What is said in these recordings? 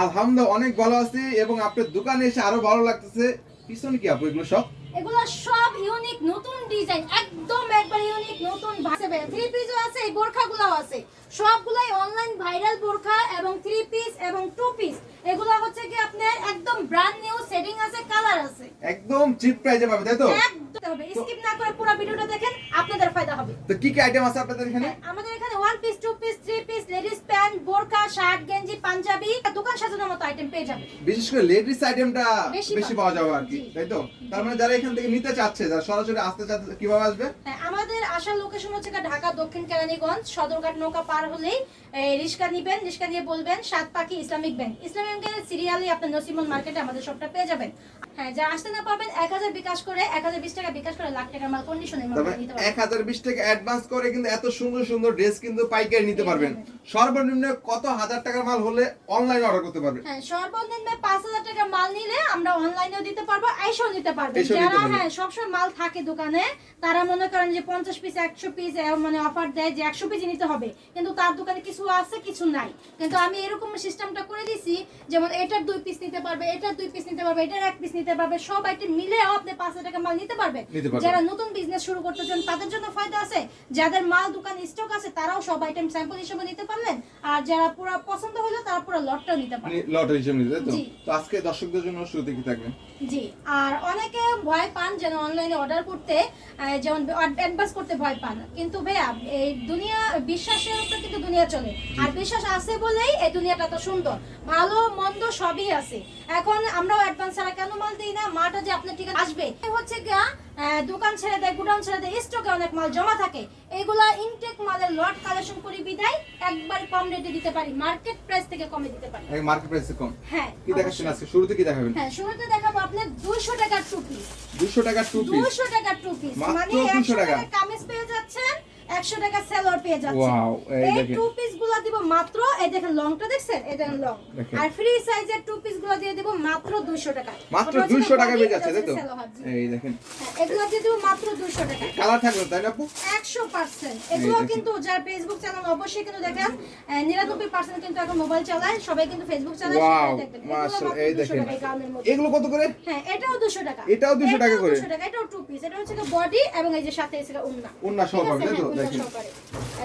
আলহামদুলিল্লাহ অনেক ভালো আছি এবং আপনার দোকানে এসে আরো ভালো লাগতেছে। পিছনে কি আপু এগুলো সব? এগুলো সব ইউনিক নতুন ডিজাইন, একদম একবার ইউনিক নতুন ভাবে থ্রি পিসও আছে, এই বোরখাগুলোও আছে। সবগুলাই অনলাইন ভাইরাল বোরখা এবং থ্রি পিস এবং টু পিস। এগুলো হচ্ছে কি আপনার একদম ব্র্যান্ড নিউ, সেটিং আছে, কালার আছে, একদম চিপ প্রাইসে পাবে তাই তো? একদম হবে। স্কিপ না করে পুরো ভিডিওটা দেখেন, আপনাদের ফায়দা হবে। তো কি কি আইটেম আছে আপনাদের এখানে? আমাদের এখানে one piece, two piece, three piece, ladies pant, বোরখা, শার্ট, গেঞ্জি, পাঞ্জাবি, দোকান সাজানোর মতো আইটেম পেয়ে যাবেন। বিশেষ করে লেডিস আইটেমটা বেশি পাওয়া যাবে আর কি, জি। তাই তো? তার মানে যারা এখান থেকে নিতে চাচ্ছে, যারা সরাসরি আসতে চাচ্ছে, কিভাবে আসবে? আমাদের আসার লোকেশন হচ্ছে ঢাকা দক্ষিণ কেরানীগঞ্জ, সদরঘাট নৌকা পার হলেই রিক্সা নিবেন, রিক্সা নিয়ে বলবেন সাত পাখি ইসলামিক ব্যাংক। ইসলামিক ব্যাংকের সিরিয়ালি আপনার নসিমন মার্কেটে আমাদের সবটা পেয়ে যাবেন। হ্যাঁ, যারা আসতে না পারবেন 1000 বিকাশ করে, 1020 টাকা বিকাশ করে লাখ টাকার মাল কন্ডিশনে মাল নিতে পারবেন। 1020 টাকা অ্যাডভান্স করে কিন্তু এত সুন্দর সুন্দর ড্রেস কিন্তু পাইকারি নিতে পারবেন। সর্বনিম্ন কত হাজার টাকার মাল হলে অনলাইন অর্ডার করতে পারবেন? হ্যাঁ, সর্বনিম্ন 5000 টাকার মাল নিলে আমরা অনলাইনেও দিতে পারবো, আইসাও নিতে পারবেন। এসেও নিতে যারা পারবেন। হ্যাঁ সবসময় মাল থাকে দোকানে, তারা মনে করেন যে 50 পিস 100 পিস মানে অফার দেয় যে 100 পিস নিতে হবে, কিন্তু তার দোকানে কিছু আছে কিছু নাই। কিন্তু আমি এরকম সিস্টেমটা করে দিছি, যেমন এটার 2 পিস নিতে পারবে, এটার 2 পিস নিতে পারবে, এটার 1 পিস নিতে পারবে, সব আইটেম মিলেও আপনি 5000 টাকা মাল নিতে পারবেন। যারা নতুন বিজনেস শুরু করতে চান তাদের জন্য ফায়দা আছে, যাদের মাল দোকানে স্টক আছে তারাও সব আইটেম স্যাম্পল হিসেবে নিতে পারলেন, আর যারা পুরো পছন্দ হলো তারা পুরো লটটাও নিতে পারবেন। লট হিসেবে নিতে, তাই তো? তো আজকে দর্শকদের জন্য শুরুতে কি থাকবে? জি, আর অনেকে ভয় পান যেন অনলাইনে অর্ডার করতে, যেমন অ্যাডভান্স করতে ভয় পান, কিন্তু ভাইয়া এই দুনিয়া বিশ্বাসের উপরে কিন্তু দুনিয়া চলে, আর বিশ্বাস আছে বলেই এই দুনিয়াটা তো সুন্দর, ভালো মন্দ সবই আছে। এখন আমরাও অ্যাডভান্স ছাড়া কেন মাল দিই না? মাটা যে আপনার ঠিকানা আসবে হচ্ছে গিয়া দোকান ছেড়ে দেয়, গুডাউন ছেড়ে দেয়, স্টকে অনেক মাল জমা থাকে, এগুলা ইনটেক মালের লট কালেকশন করি বিদায় একবার কম রেটে দিতে পারি, মার্কেট প্রাইস থেকে কমে দিতে পারি। মার্কেট প্রাইসে কম? হ্যাঁ। কি দেখাচ্ছেন আজকে? শুরুতে কি দেখাবেন? হ্যাঁ, শুরুতে দেখাবো আপনার 200 টাকার টু পিস। 200 টাকা টু পিস? 200 টাকার টু পিস মানে 200 100 টাকা টাকা কামিজ পেয়ে যাচ্ছেন, 100 টাকা সেলর পেয়ে যাচ্ছেন। ওয়াও, এই এই দেখেন টু পিস গুলো দিব মাত্র, এই দেখেন লংটা দেখছেন, এই দেখেন লং, আর ফ্রি সাইজের টু পিস গুলো দিয়ে দিব মাত্র 200 টাকা। মাত্র 200 টাকা পেয়ে যাচ্ছে, তাই তো? এই দেখেন এগুলো দিয়ে দিব মাত্র 200 টাকা। কালার থাকবে তাই না আপু? 100%। এগুলো কিন্তু যার ফেসবুক চ্যানেল অবশ্যই কিন্তু দেখেন, 99% কিন্তু এখন মোবাইল চালায়, সবাই কিন্তু ফেসবুক চালায়, ওয়াও, সবাই দেখবেন। মাশাআল্লাহ, এই দেখেন মধ্যে এগুলো কত করে? হ্যাঁ, এটাও 200 টাকা। এটাও 200 টাকা করে? 200 টাকা। এটাও টু পিস, এটা হচ্ছে বডি এবং এই যে সাথে এসে ওন্না। ওন্না সহ পাবে, তাই তো? দেখেন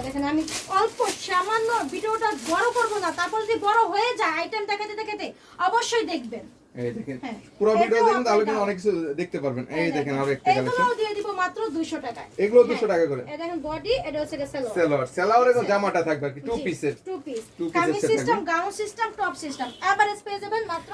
দেখেন, আমি অল্প সামান্য ভিডিওটা বড় করব না, তারপর যদি বড় হয়ে যায় আইটেম দেখাতে দেখাতে অবশ্যই দেখবেন। এই দেখেন পুরো ভিডিও দেখুন, তাহলে কিন্তু অনেক কিছু দেখতে পারবেন। এই দেখেন আরো একটা কালেকশন, এগুলো দিয়ে দিব মাত্র 200 টাকায়। এগুলো 200 টাকা করে? এই দেখেন বডি, এটা হচ্ছে সেলর। সেলরের জামাটা থাকবে কি টু পিসের? টু পিস, টু কামিজ পিসের system, gown system, top system, average পেয়ে যাবেন মাত্র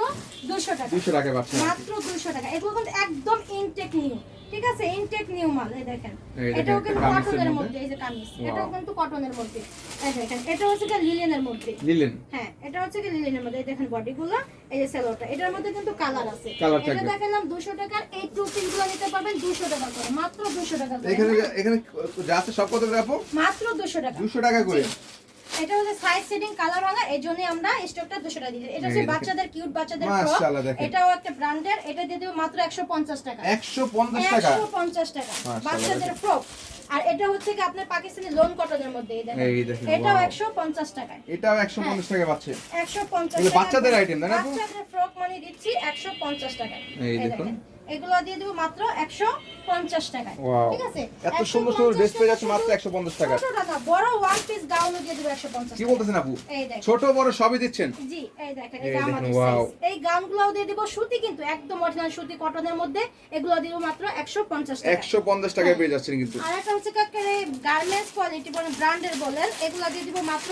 200 টাকা। 200 টাকা পাচ্ছেন মাত্র 200 টাকা। এগুলো কিন্তু একদম ইনটেক নিউ, ঠিক আছে? ইনটেক নিউ মাল। এই দেখেন এই দেখেন, এটাও কিন্তু কামিজের কটনের মধ্যে। মধ্যে, এই যে কামিজ, এটাও কিন্তু কটনের মধ্যে। এই দেখেন এটা হচ্ছে লিলেনের মধ্যে। লিলেন? হ্যাঁ, এটা হচ্ছে লিলেনের মধ্যে। এই দেখেন বডিগুলো, এই যে সেলরটা, এটার মধ্যে কিন্তু কালার আছে। কালার এটা থাকবে। দেখালাম 200 টাকার, এই টু পিসগুলো নিতে পারবেন 200 টাকা করে, মাত্র 200 টাকা করে। এখানে এখানে যা আছে সব কত করে আপু? মাত্র 200 টাকা। 200 টাকা করে? এটা হচ্ছে সাইজ সেটিং কালার ভাঙা, এইজন্য আমরা স্টকটা 200 টাকা দিয়েছি। এটা হচ্ছে বাচ্চাদের কিউট বাচ্চাদের ফ্রক, মাশাআল্লাহ দেখেন এটাও একটা ব্র্যান্ডের, এটা দিয়ে দেব মাত্র 150 টাকা। 150 টাকা? 150 টাকা মাশাআল্লাহ বাচ্চাদের ফ্রক। আর এটা হচ্ছে কি আপনার পাকিস্তানি লোন কটনের মধ্যে, এই দেখেন এই দেখেন, এটাও ওয়াও। 150 টাকা। এটাও 150 টাকা পাচ্ছে? 150 এগুলো টাকা বাচ্চাদের আইটেম তাই না আপু? বাচ্চাদের ফ্রক মানে দিচ্ছি 150 টাকা। এই এই দেখুন, দেখেন এগুলো দিয়ে দেব মাত্র 150 টাকা। ওয়াও, ঠিক আছে? এত সুন্দর সুন্দর ড্রেস পেয়ে যাচ্ছে মাত্র 150 টাকা। ছোট টাকা, বড় ওয়ান পিস গাউনও দিয়ে দেব 150 কি টাকা। বলতেছেন আপু? এই দেখেন ছোট বড় সবই দিচ্ছেন? জি, এই দেখেন এই এই যে দেখেন, আমাদের ওয়াও। সাইজ। এই গাউনগুলোও দিয়ে দিব সুতি, কিন্তু একদম অরিজিনাল সুতি কটনের মধ্যে, এগুলো দিব মাত্র 150 টাকা। 150 টাকায় পেয়ে যাচ্ছেন কিন্তু। আর একটা হচ্ছে কাকের গার্মেন্টস কোয়ালিটি বলেন, ব্র্যান্ডের বলেন, এগুলো দিয়ে দিব মাত্র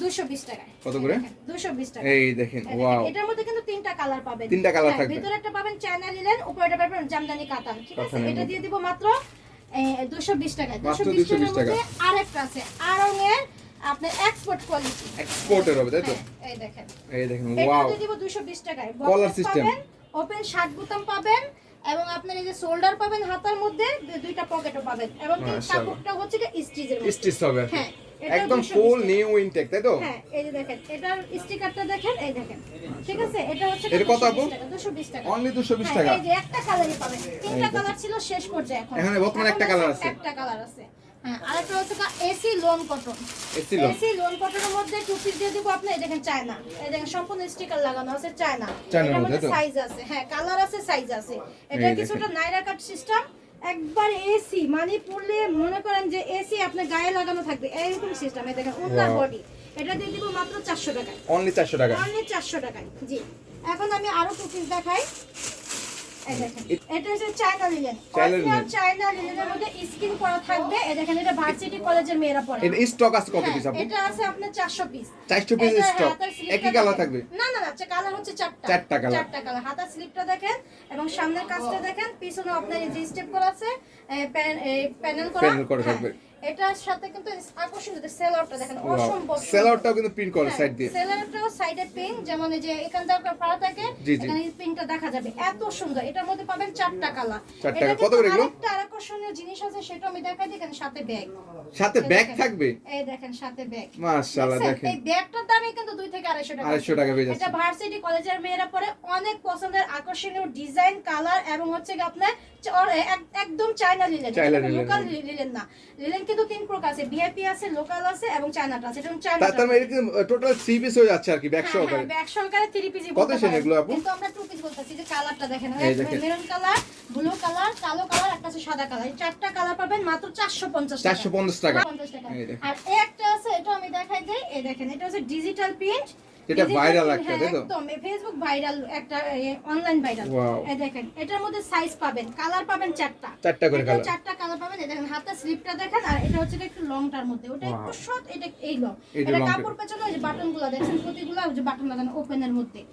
220 টাকা। কত করে? 220 টাকা। এই দেখেন, ওয়াও, এটার মধ্যে কিন্তু তিনটা কালার পাবেন। তিনটা কালার থাকবে। ভিতরে একটা পাবেন চায়না লিনেন, উপরে পাবেন জামদানি কাতান, ঠিক আছে? এটা দিয়ে দিব মাত্র 220 টাকা। 220 টাকার মধ্যে আরেকটা আছে আরঙের আপনার এক্সপোর্ট কোয়ালিটি, এক্সপোর্টের হবে তাই তো? এই দেখেন এই দেখেন, এটা ওয়াও, দিয়ে দিব 220 টাকায়। কলার বক্স সিস্টেম, পাবেন, ওপেন শার্ট বোতাম পাবেন, এবং আপনার এই যে শোল্ডার পাবেন হাতার মধ্যে, দুইটা পকেটও পাবেন, এবং কাপড়টা হচ্ছে কি স্টিচের মধ্যে। স্টিচ হবে? হ্যাঁ, একদম ফুল নিউ ইনটেক তাই তো? হ্যাঁ, এই যে দেখেন এটার স্টিকারটা দেখেন, এই দেখেন, ঠিক আছে? এটা হচ্ছে এর কত আপু? 220 টাকা। অনলি 220 হ্যাঁ, টাকা? এই যে একটা কালারই পাবেন, তিনটা কালার ছিল শেষ পর্যায়ে, এখন এখানে বর্তমানে একটা কালার আছে? একটা কালার আছে। হ্যাঁ আরেকটা হচ্ছে AC loan cotton. AC loan AC loan কটনের মধ্যে টু পিস দিয়ে দিব আপনি। এই দেখেন চায়না, এই দেখেন সম্পূর্ণ স্টিকার লাগানো আছে চায়না। চায়নার এটার মধ্যে মধ্যে তো? সাইজ আছে, হ্যাঁ কালার আছে, সাইজ আছে। এটা এই কিছুটা নাইরা কাট সিস্টেম, একবার এসি মানে পড়লে মনে করেন যে এসি আপনার গায়ে লাগানো থাকবে এরকম সিস্টেম। এই দেখেন ওনার Wow. বডি, এটা দিয়ে দিব মাত্র 400 টাকায়। অনলি 400 টাকা। অনলি 400 টাকায়। জি এখন আমি আরো টু পিস দেখাই। এই দেখেন এটা হচ্ছে চায়না লিলেন। অরিজিনাল চায়না লিলেনের মধ্যে স্কিন করা থাকবে। এই দেখেন এটা ভার্সিটি কলেজের মেয়েরা পরে। এটা স্টক আছে কত পিস আপু? এটা আছে আপনার 400 পিস। 400 piece stock. একই কালার থাকবে? না না না, কালার হচ্ছে চারটা। চারটা কালার। চারটা কালার। হাতার স্লিপটা দেখেন এবং সামনের কাজটা দেখেন, পিছনে আপনার এই যে স্টেপ করা আছে, প্যানেল করা। প্যানেল করা থাকবে। এটার সাথে কিন্তু আকর্ষণীয় সেলারটা দেখেন অসম্ভব। সেলারটাও কিন্তু প্রিন্ট করা সাইড দিয়ে। সেলারটাও সাইডে পিন, যেমন এই যে এখান থেকে পাড়া থাকে জি, জি। এখানে পিনটা দেখা যাবে, এত সুন্দর। এটার মধ্যে পাবেন চারটা কালার। চারটা কালার। কত করে এগুলো? একটা আকর্ষণীয় জিনিস আছে সেটা আমি দেখাই দিই। এখানে সাথে ব্যাগ, সাথে ব্যাগ থাকবে? এই দেখেন সাথে ব্যাগ। মাশাআল্লাহ দেখেন। এই ব্যাগটার দামই কিন্তু 2 থেকে 250 টাকা। 250 টাকা পেয়ে যাচ্ছে। এটা ভার্সিটি কলেজের মেয়েরা পরে অনেক পছন্দের আকর্ষণীয় ডিজাইন, কালার এবং হচ্ছে কি আপনার একদম চায়না লিলেন, লোকাল লিলেন না। লিলেন কিন্তু 3 প্রকার আছে, ভিআইপি আছে, লোকাল আছে এবং চায়নাটা আছে। এটা চায়না। তার মানে এটা টোটাল 3 পিস হয়ে যাচ্ছে আর কি ব্যাগ সহকারে। ব্যাগ সহকারে 3 পিস। কত সেন এগুলো আপু? কিন্তু আমরা 2 পিস বলতেছি। যে কালারটা দেখেন, এই দেখেন। মেরুন কালার, ব্লু কালার, কালো কালার, একটা আছে সাদা কালার। এই চারটা কালার পাবেন মাত্র 450 টাকা। 450 টাকা। 50 টাকা। এই দেখেন। আর একটা আছে, এটা আমি দেখাই দেই। এই দেখেন এটা হচ্ছে ডিজিটাল প্রিন্ট, এটা ভাইরাল একটা, তাই তো? একদম ফেসবুক ভাইরাল, একটা অনলাইন ভাইরাল। Wow. এই দেখেন এটার মধ্যে সাইজ পাবেন, কালার পাবেন চারটা। চারটা করে কালার। চারটা কালার পাবেন। এই দেখেন হাতের স্লিপটা দেখেন, আর এটা হচ্ছে একটু লংটার মধ্যে, ওটা একটু শর্ট, এটা এই লং। এটা এটা long কাপড় পেছনে ওই যে বাটনগুলো দেখেন, প্রতিগুলো ওই যে বাটন লাগানো ওপেনের মধ্যে।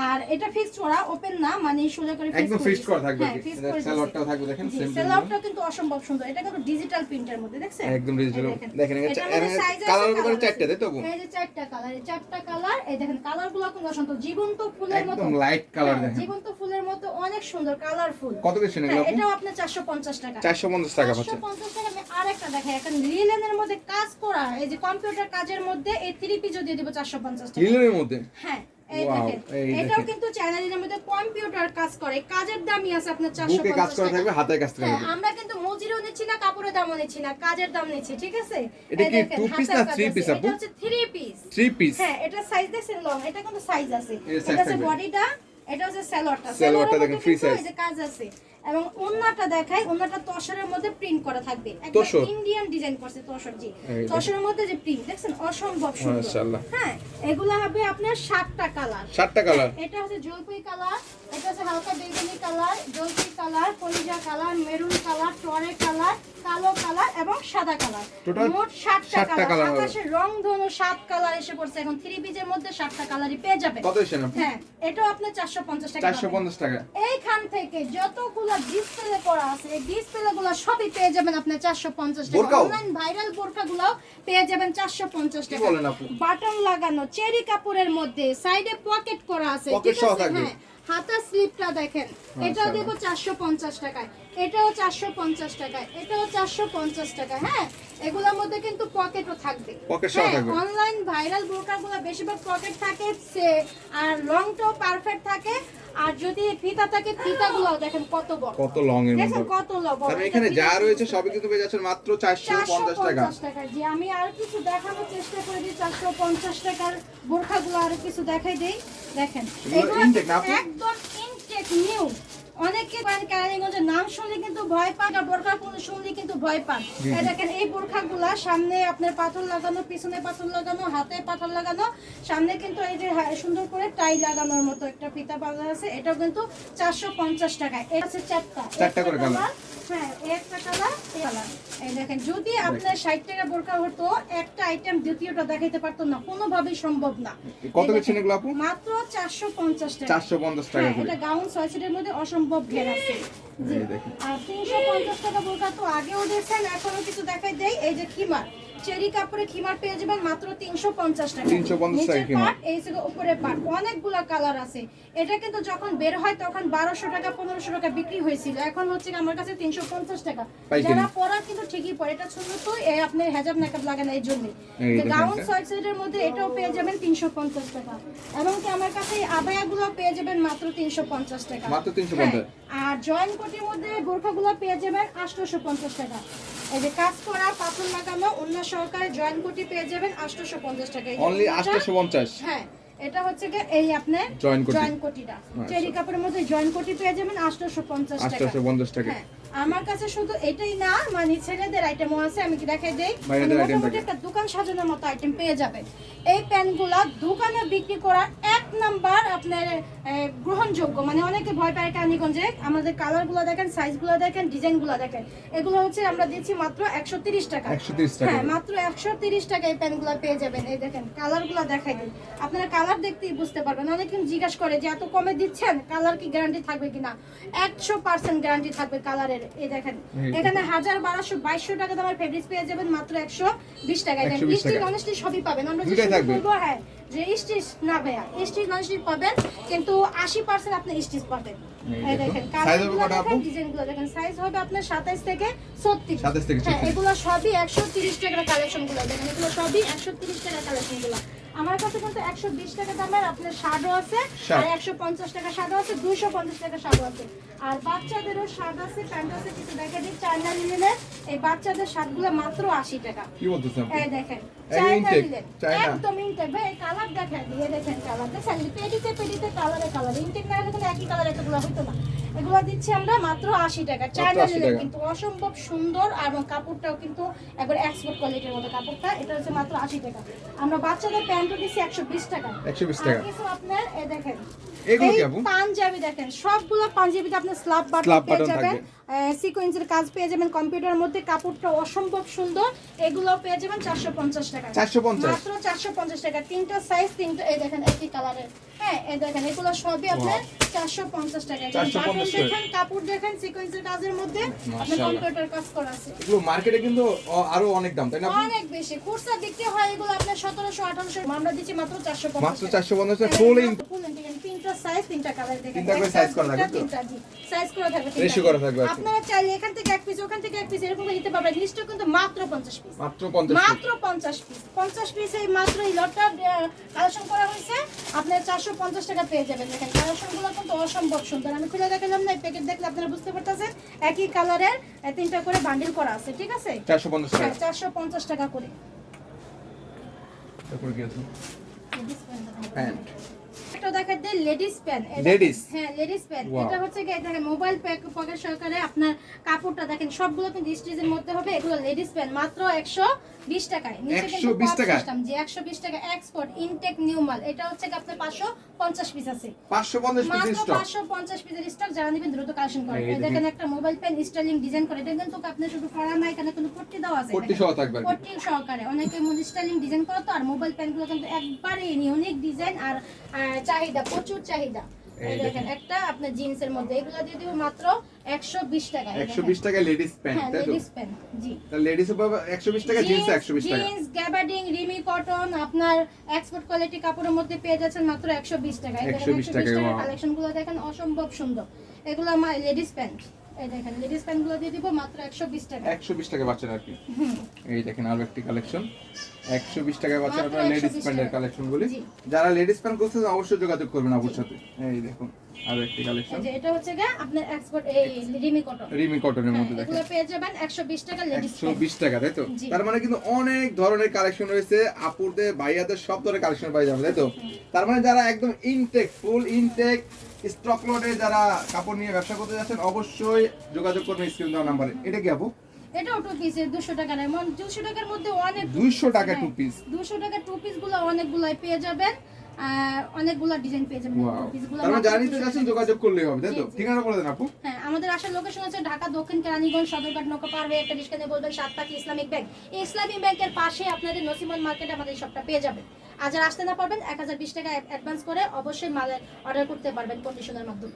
আর এটা ফিক্সড করা, ওপেন না, মানে সোজা করে একদম ফিক্সড করা থাকবে। হ্যাঁ, fixed করে সেলারটাও থাকবে দেখেন সেম। সেলারটা কিন্তু অসম্ভব সুন্দর। এটা কিন্তু ডিজিটাল প্রিন্টের মধ্যে দেখছেন, একদম ডিজিটাল। দেখেন এটার মধ্যে size আছে, কালার colour করে আছে। চারটা, তাই তো? এই যে চারটা কালার, এই চারটা কালার। এই দেখেন কালারগুলো কিন্তু অসম্ভব জীবন্ত ফুলের মতো, একদম লাইট কালার দেখেন। জীবন্ত ফুলের মতো অনেক সুন্দর, কালারফুল। কত করে সেন এগুলো আপু? এটাও আপনার 450 টাকা। 450 টাকা পাচ্ছে। 450 টাকা। আমি আরেকটা দেখাই, এখন লিলেনের মধ্যে কাজ করা, এই যে কম্পিউটার কাজের মধ্যে এই 3 পিস দিয়ে দিব 450 টাকা। লিলেনের মধ্যে? হ্যাঁ এই Wow, দেখেন এই এটাও দেখেন। কিন্তু চ্যানেলের মধ্যে কম্পিউটার কাজ করে, কাজের দামই আছে আপনার 450 বুকে কাজ করা টাকা। থাকবে, হাতে কাজ হ্যাঁ, থাকবে। আমরা কিন্তু মজুরিও নিচ্ছি না, কাপড়ের দামও নিচ্ছি না, কাজের দাম নিচ্ছি, ঠিক আছে? এটা এই কি দেখেন, 2 পিস হাতের না কাজ 3 আছে। পিস আপু? এটা হচ্ছে 3 পিস। 3 পিস। হ্যাঁ, এটা সাইজ দেখছেন লং, এটা কিন্তু সাইজ আছে। এর size এটা হচ্ছে থাকবে। বডিটা, এটা হচ্ছে সালোয়ারটা। সালোয়ারটা দেখেন, free size। এই যে কাজ আছে। এবং ওন্নাটা দেখাই, ওন্নাটা তসরের মধ্যে প্রিন্ট করা থাকবে, একদম তসর? ইন্ডিয়ান ডিজাইন করছে তসর। জি, এই তসরের মধ্যে যে প্রিন্ট দেখছেন অসম্ভব সুন্দর। মাশাআল্লাহ। হ্যাঁ, এগুলা হবে আপনার 7টা কালার। 7টা কালার। এটা হচ্ছে জলপাই কালার, এটা হচ্ছে হালকা বেগুনি কালার, জলপাই কালার, কলিজা কালার, মেরুন কালার, টরে কালার, কালো কালার এবং সাদা কালার। Total মোট 7টা 7টা কালার। কালার হবে। আকাশের রংধনু 7 কালার এসে পড়ছে। এখন 3 পিসের মধ্যে 7টা কালারই পেয়ে যাবেন। কত সেন আপু? হ্যাঁ, এটাও আপনার 450 টাকা পাবেন। 450 টাকা। এইখান থেকে যতগুলো ডিসপ্লে করা আছে, এই ডিসপ্লেগুলো সবই পেয়ে যাবেন আপনি 450 টাকা। বোরকাও? অনলাইন ভাইরাল বোরকাগুলো পেয়ে যাবেন 450 কি টাকা। বলেন আপু? বাটন লাগানো চেরি কাপড়ের মধ্যে, সাইডে পকেট করা আছে, পকেট ঠিক সহ আছে? থাকবে? হ্যাঁ, হাতা স্লিপটা দেখেন, এটাও দেব 450 টাকায়, এটাও 450 টাকায়, এটাও 450 টাকা। হ্যাঁ, এগুলোর মধ্যে কিন্তু পকেটও থাকবে। পকেট সহ থাকবে। অনলাইন ভাইরাল বোরকাগুলো বেশিরভাগ পকেট থাকে, আর লংটাও পারফেক্ট থাকে। আর যদি ফিতা থাকে, ফিতাগুলো দেখেন কত বড়, কত লং এর দেখেন মধ্যে। কত বড়। তাহলে এখানে যা রয়েছে সবই কিন্তু পেয়ে যাচ্ছেন মাত্র 450 টাকা। 450 টাকা। জি, আমি আর কিছু দেখানোর চেষ্টা করে দিই। 450 টাকার বোরখাগুলো আর কিছু দেখাই দেই। দেখেন এগুলো এগুলো intake না আপু? একদম ইনটেক নিউ। অনেকে কেরানীগঞ্জের নাম শুনলে কিন্তু ভয় পান, আর বোরখা শুনলে কিন্তু ভয় পান। এই দেখেন এই বোরখাগুলা সামনে আপনার পাথর লাগানো, পিছনে পাথর লাগানো, হাতে পাথর লাগানো, সামনে কিন্তু এই যে সুন্দর করে টাই লাগানোর মতো একটা ফিতা বাঁধা আছে। এটাও কিন্তু 450 টাকায়। এটা আছে চারটা করে কালার। হ্যাঁ, এই একটা কালার, এই কালার। এই দেখেন যদি আপনার 60 টাকা বোরকা হতো, একটা আইটেম দ্বিতীয়টা দেখাইতে পারতো না, কোনোভাবেই সম্ভব না। কত এই বেচছেন দেখেন, এগুলো আপু? মাত্র 450 টাকা। 450 টাকা হ্যাঁ, করে। এটা গাউন সয়সেটের মধ্যে অসম্ভব ঘের আছে। জি। এই দেখেন। আর 350 টাকা বোরকা তো আগেও দিয়েছেন, এখনো কিছু দেখাই দেই। এই যে খিমার, চেরি কাপড়ে খিমার পেয়ে যাবেন মাত্র 350 টাকা। 350 টাকা নিচের খিমার। পাট, এই যে উপরে পাট, অনেকগুলা কালার আছে। এটা কিন্তু যখন বের হয় তখন 1200 টাকা 1500 টাকা বিক্রি হয়েছিল, এখন হচ্ছে আমার কাছে 350 টাকা। পাইকারি। যারা পরা কিন্তু ঠিকই পরে, এটা ছোট তো এই আপনি হেজাব মেকআপ লাগান এই জন্য। এই দেখেন গাউন এটা। সয়সেটের মধ্যে এটাও পেয়ে যাবেন 350 টাকা। এবং কি আমার কাছে এই আবায়াগুলো পেয়ে যাবেন মাত্র 350 টাকা। মাত্র 350। হ্যাঁ, আর জয়েন্ট কোটির মধ্যে বোরখাগুলো পেয়ে যাবেন 850 টাকা। এই যে কাজ করা পাথর লাগানো অন্য সহকারে জয়েন্ট কোটি পেয়ে যাবেন 850 টাকা। অনলি 850। হ্যাঁ, এটা হচ্ছে কি এই আপনার জয়েন্ট কোটিটা চেরি কাপড়ের মধ্যে জয়েন্ট কোটি পেয়ে যাবেন 850 টাকা। 850 টাকা। হ্যাঁ, আমার কাছে শুধু এটাই না, মানে ছেলেদের আইটেমও আছে, আমি কি দেখাই দেই। মোটামুটি একটা দোকান সাজানোর মতো আইটেম পেয়ে যাবে। এই প্যান্টগুলা দোকানে বিক্রি করা এক নাম্বার আপনার গ্রহণযোগ্য, মানে অনেকে ভয় পায় কানিগঞ্জে। আমাদের কালারগুলো দেখেন, সাইজগুলো দেখেন, ডিজাইনগুলো দেখেন, এগুলো হচ্ছে আমরা দিচ্ছি মাত্র 130 টাকা। 130 টাকা। হ্যাঁ, মাত্র 130 টাকা এই প্যান্টগুলো পেয়ে যাবেন। এই দেখেন কালারগুলো দেখাই দিই, আপনারা কালার দেখতেই বুঝতে পারবেন। অনেকে জিজ্ঞাসা করে যে এত কমে দিচ্ছেন, কালার কি গ্যারান্টি থাকবে কিনা? 100% গ্যারান্টি থাকবে কালারের। এই দেখেন এখানে 1200-2200 টাকা দামের ফেব্রিক্স পেয়ে যাবেন মাত্র 120 টাকায়। স্টিচ অনেস্টলি সবই পাবেন। আমরা যে বলবো হ্যাঁ যে স্টিচ না ভাইয়া, স্টিচ অনেস্টলি পাবেন, কিন্তু 80% আপনি স্টিচ পাবেন। এই দেখেন কালারগুলো দেখেন, ডিজাইনগুলো দেখেন। সাইজ হবে আপনার 27 থেকে 36। 27 থেকে 36। এগুলো সবই 130 টাকার কালেকশনগুলো দেখেন, এগুলো সবই 130 টাকার কালেকশনগুলো। আমার কাছে কিন্তু 120 টাকা দামের আপনার শার্টও আছে, আর 150 টাকা শার্টও আছে, 250 টাকা শার্টও আছে। আর বাচ্চাদেরও শার্ট আছে, প্যান্ট আছে। কিছু দেখা দিই চায়না লিনেনের এই বাচ্চাদের শার্টগুলো মাত্র 80 টাকা। কি বলতেছেন? এই দেখেন চায়না লিনেন, চায়না একদম ইনটেক। ভাই কালার দেখেন, দিয়ে দেখেন কালার দেখেন, পেডিতে কালারে কালার। ইনটেক না হলে একই কালার এতগুলো হতো না। এগুলো দিচ্ছি আমরা মাত্র 80 টাকা। চায়না লিনেন কিন্তু অসম্ভব সুন্দর, এবং কাপড়টাও কিন্তু একবার এক্সপোর্ট কোয়ালিটির মতো কাপড়টা। এটা হচ্ছে মাত্র 80 টাকা। আমরা বাচ্চাদের প্যান্টও দিচ্ছি 120 টাকা। 120 টাকা। আর কিছু আপনার এই দেখেন এগুলো কি আপু? পাঞ্জাবি দেখেন, সবগুলো পাঞ্জাবিতে আপনি স্ল্যাব বাটন পেয়ে যাবেন, সিকোয়েন্সের কাজ পেয়ে যাবেন, কম্পিউটারের মধ্যে কাপড়টা অসম্ভব সুন্দর। এগুলো পেয়ে যাবেন 450 টাকা। 450 মাত্র 450 টাকা। তিনটা সাইজ, তিনটা এই দেখেন একই কালারের। হ্যাঁ, এই দেখেন এগুলো সবই আপনার 450 টাকা। বাটন দেখেন, কাপড় দেখেন, সিকোয়েন্সের কাজের মধ্যে আপনার কম্পিউটার কাজ করা আছে। এগুলো মার্কেটে কিন্তু আরো অনেক দাম, তাই না? অনেক বেশি খুচরা বিক্রি হয় এগুলো আপনার 1700-1800, আমরা দিচ্ছি মাত্র 450 মাত্র 450 টাকা। ফুল ইন তিনটা সাইজ, তিনটা কালার দেখেন। তিনটা করে সাইজ করা থাকবে তো? সাইজ করা থাকবে, রেশিও করা থাকবে। আপনারা চাইলে এখান থেকে এক পিস, ওখান থেকে এক পিস এরকম নিতে পারবেন। লিস্টও কিন্তু মাত্র 50 পিস। মাত্র 50 মাত্র 50 পিস। 50 পিস এই মাত্র এই লটটা কালেকশন করা হয়েছে। আপনি 450 টাকা পেয়ে যাবেন। দেখেন কালেকশনগুলো কিন্তু অসম্ভব সুন্দর। আমি খুলে দেখালাম না, প্যাকেট দেখলে আপনারা বুঝতে পারতেছেন একই কালারের তিনটা করে বান্ডিল করা আছে। ঠিক আছে, 450 টাকা। 450 টাকা করে। তারপর কি আছে? প্যান্ট। এটা দেখা যায় লেডিস প্যান্ট। লেডিস? হ্যাঁ, লেডিস প্যান্ট। এটা হচ্ছে কি দেখেন মোবাইল পকেট সহকারে আপনার কাপড়টা দেখেন, সবগুলো কিন্তু স্টিচের মধ্যে হবে। এগুলো লেডিস প্যান্ট মাত্র 120 টাকায়। নিচে কিন্তু 120 টাকা? যে 120 টাকা এক্সপোর্ট ইনটেক নিউ মাল। এটা হচ্ছে কি আপনার 550 পিস আছে। 550 পিস মাত্র স্টক। 550 পিসের স্টক। যারা নেবেন দ্রুত কালেকশন করেন। এই দেখেন একটা মোবাইল পেন স্টাইলিং ডিজাইন করে। এটা কিন্তু আপনি শুধু পরা নাই, এখানে কিন্তু পট্টি দেওয়া আছে। পট্টি সহ থাকবে। পট্টি সহকারে অনেকে স্টাইলিং ডিজাইন করে তো। আর মোবাইল পেনগুলো কিন্তু একবারে ইউনিক ডিজাইন, আর চাহিদা প্রচুর চাহিদা। এই দেখেন একটা আপনার জিন্সের মধ্যে, এগুলো দিয়ে দিব মাত্র 120 টাকা। 120 টাকা লেডিস প্যান্ট, হ্যাঁ, তাই তো? লেডিস প্যান্ট জি। তাহলে লেডিস এর 120 টাকা, জিন্স 120 টাকা। জিন্স, গ্যাবার্ডিং, রিমি কটন আপনার এক্সপোর্ট কোয়ালিটি কাপড়ের মধ্যে পেয়ে যাচ্ছেন মাত্র 120 টাকা। এই দেখেন 120 টাকা। কালেকশনগুলো দেখেন অসম্ভব সুন্দর। এগুলো আমার লেডিস প্যান্ট। এই দেখেন লেডিস প্যান্টগুলো দিয়ে দিব মাত্র 120 টাকা। 120 টাকা বাচ্চার আর কি। এই দেখেন আরো একটি কালেকশন 120 টাকায় বাচ্চার আপনারা লেডিস প্যান্টের কালেকশনগুলি। যারা লেডিস প্যান্ট করছেন অবশ্যই যোগাযোগ করবেন আপুর সাথে। এই দেখুন আরো একটি কালেকশন। এই যে এটা হচ্ছে গা আপনার এক্সপোর্ট এই রিমি কটন। রিমি কটনের মধ্যে দেখেন এগুলো পেয়ে যাবেন 120 টাকা লেডিস প্যান্ট। 120 টাকা, তাই তো? তার মানে কিন্তু অনেক ধরনের কালেকশন রয়েছে আপুরদের, ভাইয়াদের সব ধরনের কালেকশন পাই যাবে, তাই তো? তার মানে যারা একদম ইনটেক, ফুল ইনটেক স্টক লটে যারা কাপড় নিয়ে ব্যবসা করতে যাচ্ছেন অবশ্যই যোগাযোগ করবেন স্ক্রিন দেওয়া নম্বরে। এটা কি আপু? এটাও টু পিসের 200 টাকা। এমন 200 টাকার মধ্যে অনেক 200 টাকা টু পিস। 200 টাকা টু পিস গুলো অনেকগুলাই পেয়ে যাবেন, অনেকগুলা ডিজাইন পেয়ে যাবেন। ওয়াও, তার মানে যারা নিতে যাচ্ছেন যোগাযোগ করলেই হবে, তাই তো? ঠিকানা বলে দেন আপু। হ্যাঁ, আমাদের আসার লোকেশন আছে ঢাকা দক্ষিণ কেরানীগঞ্জ সদরঘাট নৌকা পার হয়ে একটা রিস্কা নিয়ে বলবেন সাতপাখি ইসলামিক ব্যাংক। এই ইসলামিক ব্যাংকের পাশে আপনাদের নসিমন মার্কেটে আমাদের শপটা পেয়ে যাবেন। আর যারা আসতে না পারবেন 1020 টাকা অ্যাডভান্স করে অবশ্যই মালের অর্ডার করতে পারবেন কন্ডিশনের মাধ্যমে।